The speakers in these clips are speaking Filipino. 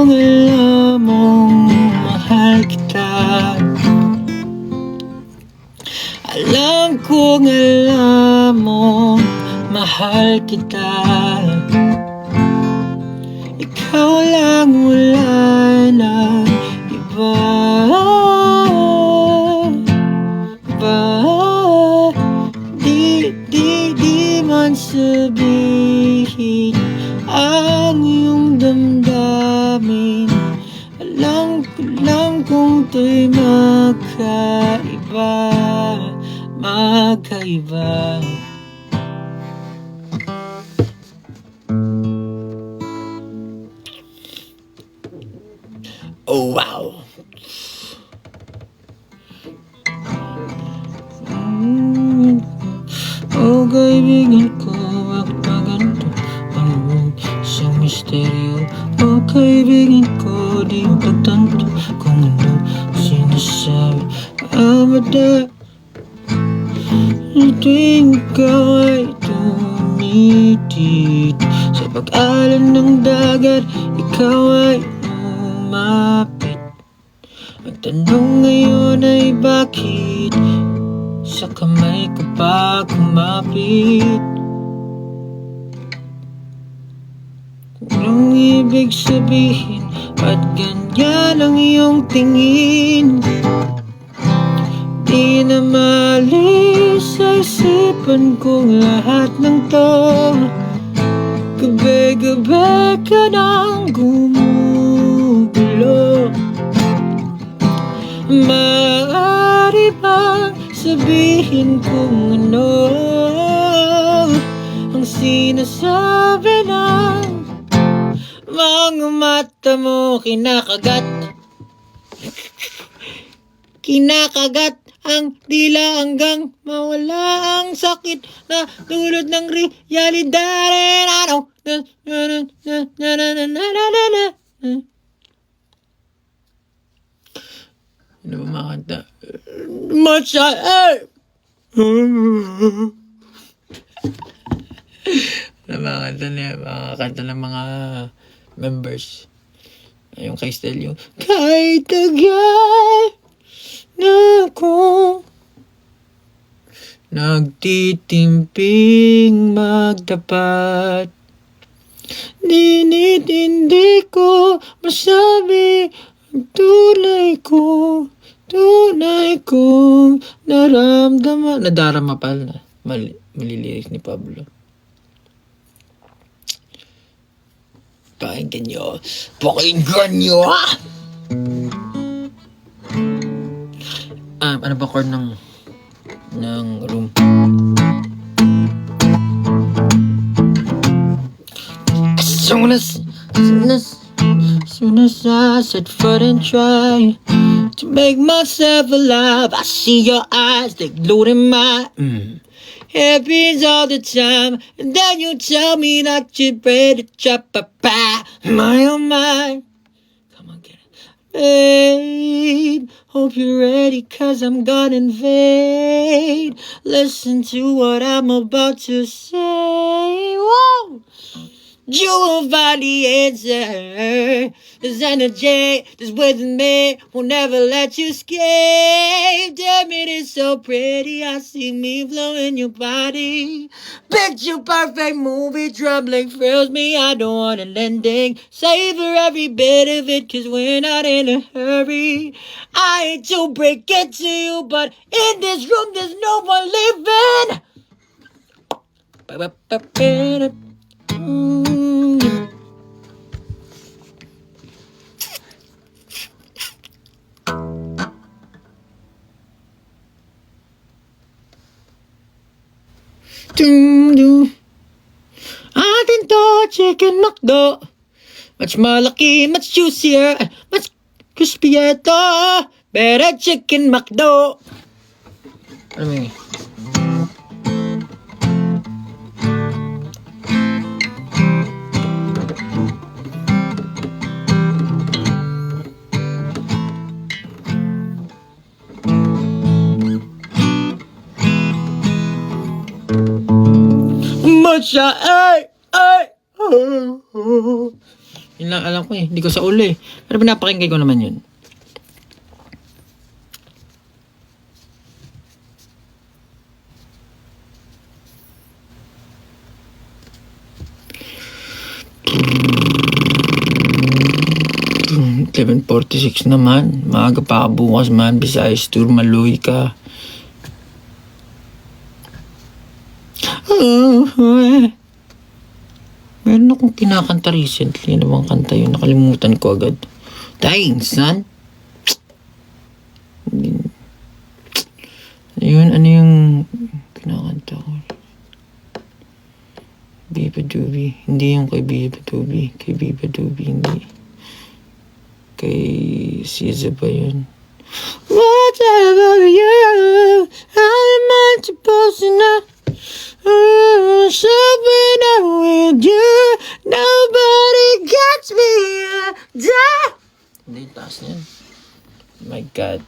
kong alam mong mahal kita. Alam kong alam mong mahal kita. Ikaw lang, wala na iba. Di man sabihin ang iyong damdamin. Alam ko lang kung to'y magkaiba. Oh wow. Oh kaibigan ko, bakit ba ganito? Ano mong isang misteryo? Oh kaibigan ko, di mo pagtanto kung ano sinasabi. Amada, tuwing ikaw ay tumitid sa pag-alon ng dagat, ikaw ay lumapit. Ang tanong ngayon ay bakit sa kamay ko pa kumapit? Anong ibig sabihin? Ba't ganyan ang iyong tingin? Di na malis sa isipan kong lahat ng to. Gabi-gabi ka nang gumugulo. Maaari bang sabihin kung ano ang sinasabi ng mga mata mo? Kinakagat ang dila hanggang mawala ang sakit na dulot ng realidad. Ano ba makanta? Namakanta niya, makakanta ng mga members. Yung kay Stel yung kahit tagal na akong nagtitimping magtapat. Hindi ko masabi ang tunay kong naramdaman. Nadarama pala. Malilirik ni Pablo. Pakinggan nyo ha! Ano ba chord ng room? Soon as I set foot and try to make myself alive, I see your eyes, they glued in mine. Happens all the time, and then you tell me that you're ready to chop a pie. My oh my, come on, get it, babe. Hope you're ready, 'cause I'm gonna invade. Listen to what I'm about to say. Whoa! You will find the answer. This energy that's within me will never let you escape. Damn it, it's so pretty. I see me flowing your body. Picture perfect movie, troubling thrills me. I don't want an ending. Savor every bit of it, 'cause we're not in a hurry. I hate to break it to you, but in this room there's no one living. Atin to chicken McDo, much malaki, much juicier, much crispier to. Better chicken McDo. Ano mo yun? Much ay. Yun lang alam ko eh. Hindi ko sa ulo eh. Pero pinapakinggan ko naman yun. Mm, 11:46 naman. Maaga pa bukas man. Visayas tour, maluy ka. Meron akong kinakanta recently. Ano bang kanta yun? Nakalimutan ko agad. Dying son? Ano yung kinakanta ko? Biba Doobie. Hindi yung kay Biba Doobie. Kay Biba Doobie, hindi. Kay Siza ba yun? Whatever you, how am I supposed to know? Something I'm with you, nobody gets me. Hindi, taas na yan. My God.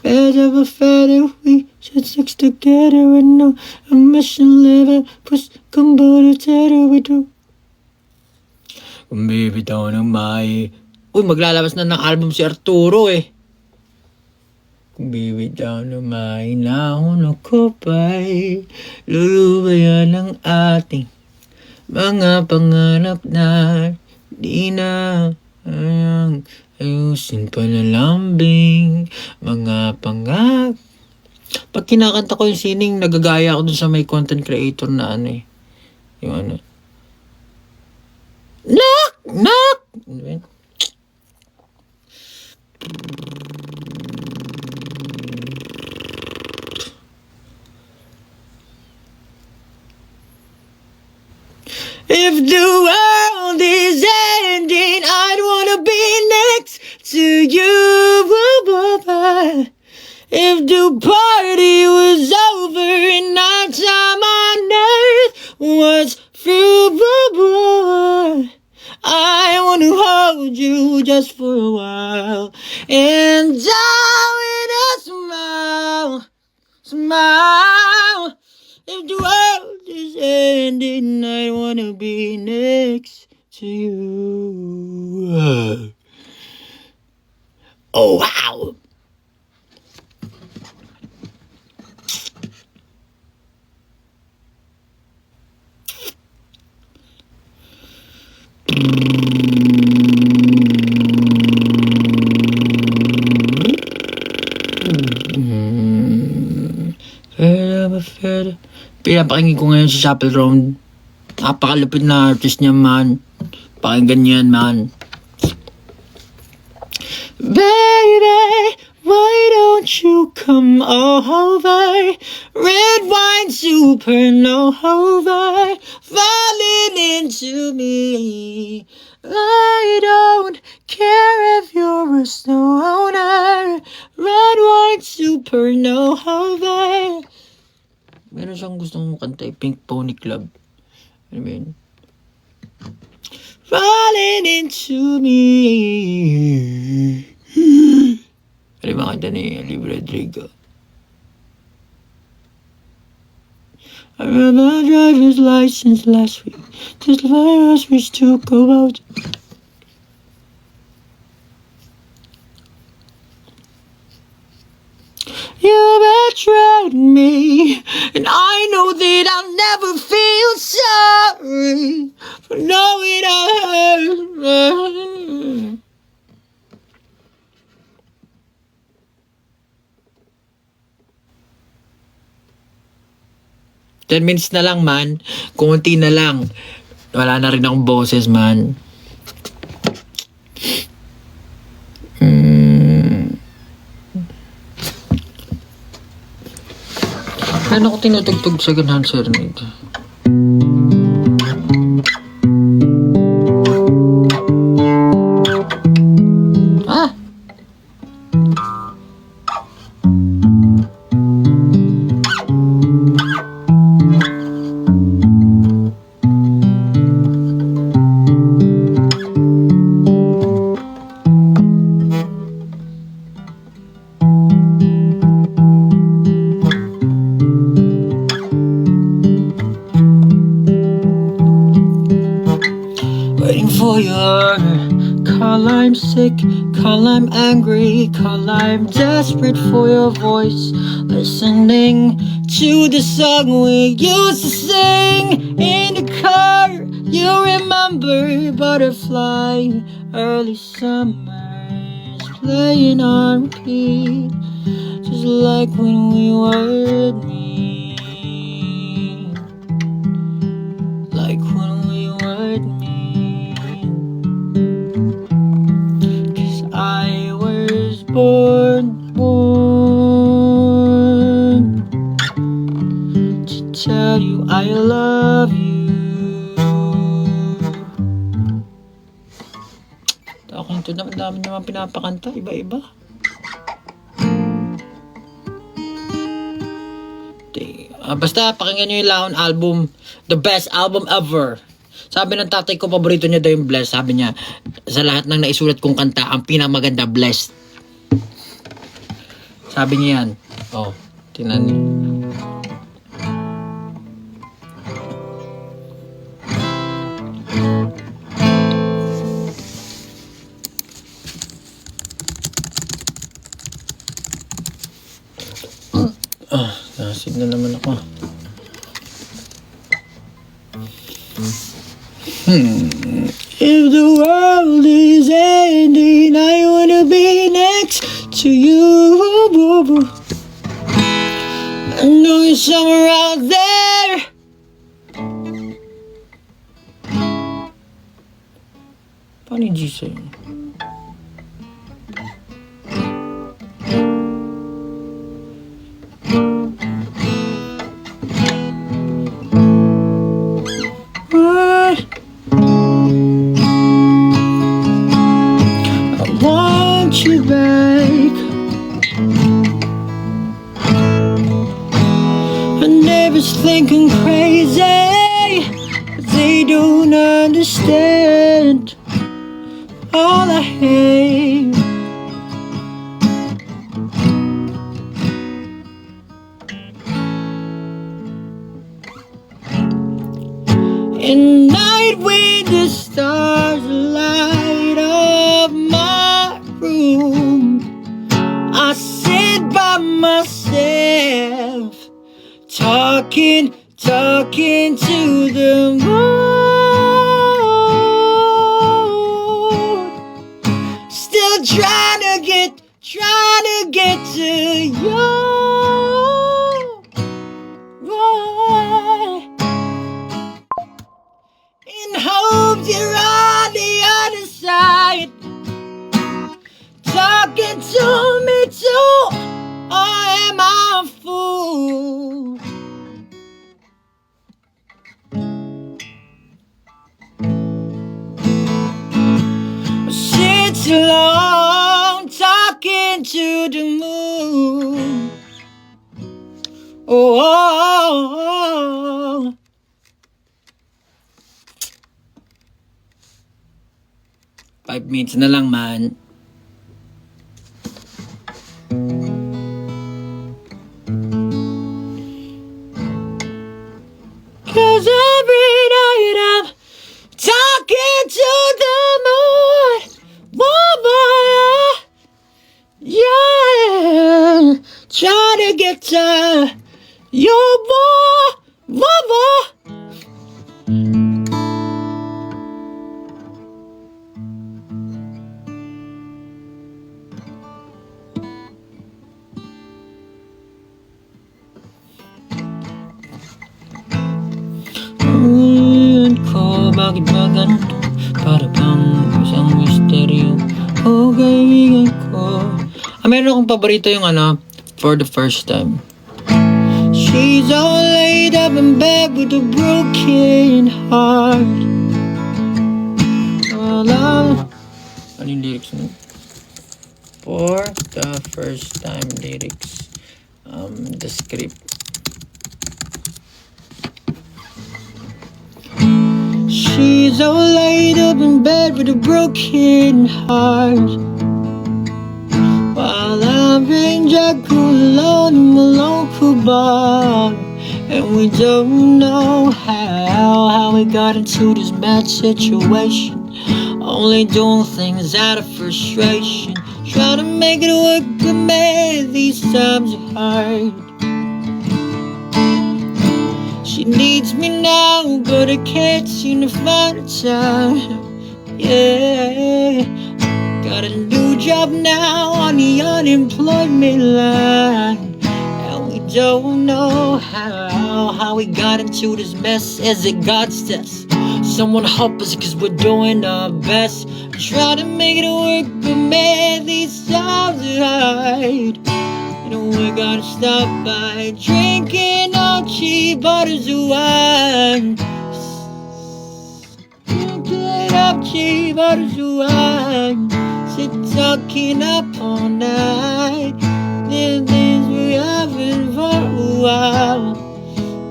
Better but better, we should stick together and no mission level. Push kumbato tero we do. Kung bibitaw ng may... Uy, maglalabas na ng album si Arturo eh. Kung bibitaw ng may naunok ko pa'y lulubayan ng ating mga pangarap na di na ayusin pa na lambing mga pangak. Pag kinakanta ko yung sining, nagagaya ako dun sa may content creator na ano eh. Yung ano. Knock! Knock! Ano ba yun? If the world is ending, I'd wanna be next to you. If the party was over and our time on earth was through, I wanna hold you just for a while and die with a smile, smile. If the world is ending, I wanna be next to you. Oh, wow. Pinapakinggan ko ngayon si Chapel Roan. Napakalupit na artist niya, man. Pakinggan yan, man. Baby, why don't you come over? Red wine supernova falling into me. I don't care if you're a stoner. Red wine supernova. Meron siyang gustong kanta, Pink Pony Club. Ano ba yun? Falling into me. Ano yung mga kanta ni Olivia Rodrigo? I got my driver's license last week. Just the virus which took about. You betrayed me, and I know that I'll never feel sorry for knowing I hurt. 10 minutes na lang, man. Kunti na lang. Wala na rin akong boses, man. Ano ko tinutugtog sa ganahan, Serenade? Ah! for your call. I'm sick, call I'm angry, call I'm desperate for your voice. Listening to the song we used to sing in the car. You remember Butterfly, early summers playing on repeat, just like when we were me, like when we were me. 'Cause I was born to tell you I love you. Ako ito naman, dami naman pinapakanta, iba-iba. Basta pakinggan nyo yung Laon album, the best album ever. Sabi ng tatay ko, paborito niya daw yung Blessed. Sabi niya, sa lahat ng naisulat kong kanta, ang pinamaganda, Blessed. Sabi niya yan. Oh, tinan niyo. Nasig na naman ako. If the world is ending, I wanna be next to you. I know you're somewhere out there. Paano yung G sa'yo? You back. My neighbors think I'm crazy, but they don't understand all I hate. In night when the stars light up my room, I sit by myself, talking to the moon, still trying to get to you. In hopes you're on the other side, talking to me too, or am I a fool? Sit alone, talking to the moon. Oh, oh, oh. 5 minutes na lang, man. Cause every night I'm talking to the moon. Whoa, boy, yeah. Trying to get to your boy. Whoa, boy. Bakit ba ganito? Para bang isang misteryo. Oh, kaibigan ko. Meron akong paborito yung For the First Time. She's all laid up in bed with a broken heart. Ano yung lyrics mo? For the First Time lyrics. The script. She's all laid up in bed with a broken heart, while I'm in Jackal alone in my local bar. And we don't know how we got into this bad situation. Only doing things out of frustration. Trying to make it work, but man, these times are hard. She needs me now, but I can't seem to find the time. Yeah, got a new job now on the unemployment line, and we don't know how we got into this mess. As it got us, someone help us, cause we're doing our best. Try to make it work, but man, these times are hard. You know we gotta stop by drinking all cheap bottles of wine. Drinking up cheap bottles of wine. Sit talking up all night. The things we haven't for a while.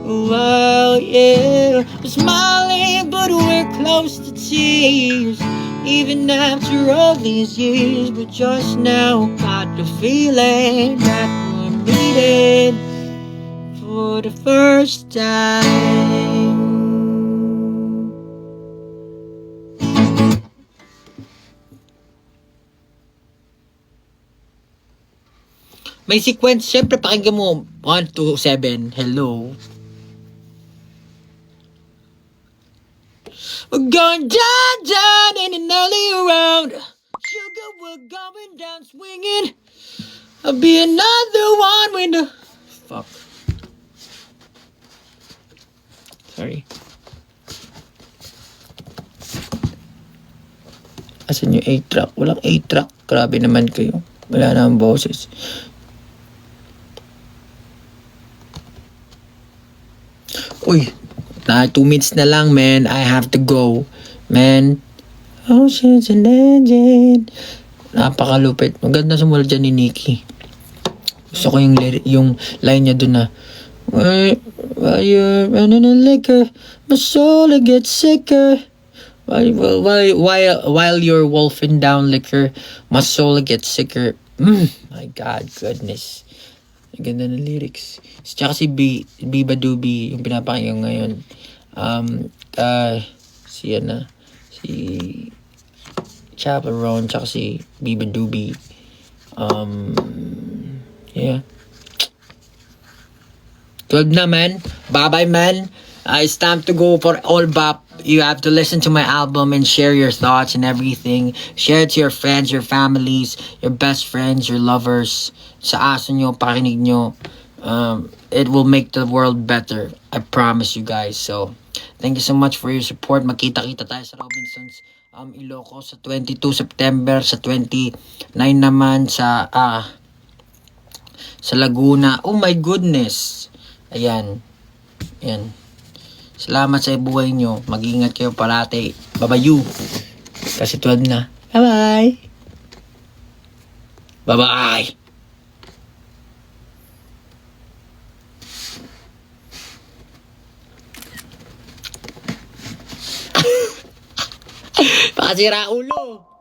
A while, yeah. We're smiling, but we're close to tears. Even after all these years, we just now got the feeling that we're meeting for the first time. May sequence, syempre pakinggan mo 1 to 7, hello. We're going down, down in an alley around. Sugar, we're going down swinging. I'll be another one when the... Fuck. Sorry. Asan yung 8-track? Walang 8-track. Grabe naman kayo. Wala na ang boses. Uy. 2 minutes na lang, man. I have to go. Man. Oceans and engine. Napakalupit. Maganda sumulat dyan ni Nikki. Gusto ko yung line niya dun na, while you're running a liquor, my soul gets sicker. While you're wolfing down liquor, my soul gets sicker. My God, goodness. Ang ganda ng lyrics. Tsaka si Biba Doobie, yung pinapakinggan ngayon. Si Chaperone, tsaka si Biba Doobie. Yeah. 12 na, man. Bye-bye, man. It's time to go for all bop. You have to listen to my album and share your thoughts and everything. Share it to your friends, your families, your best friends, your lovers. Sa aso nyo, pakinig nyo. It will make the world better. I promise you guys. So, thank you so much for your support. Magkita-kita tayo sa Robinsons Ilocos sa 22 September, sa 29 naman sa Laguna. Oh my goodness. Ayan. Salamat sa buhay nyo. Mag-iingat kayo parati. Babayu. Kasi 12 na. Bye-bye. Bye-bye. Pakasira ulo.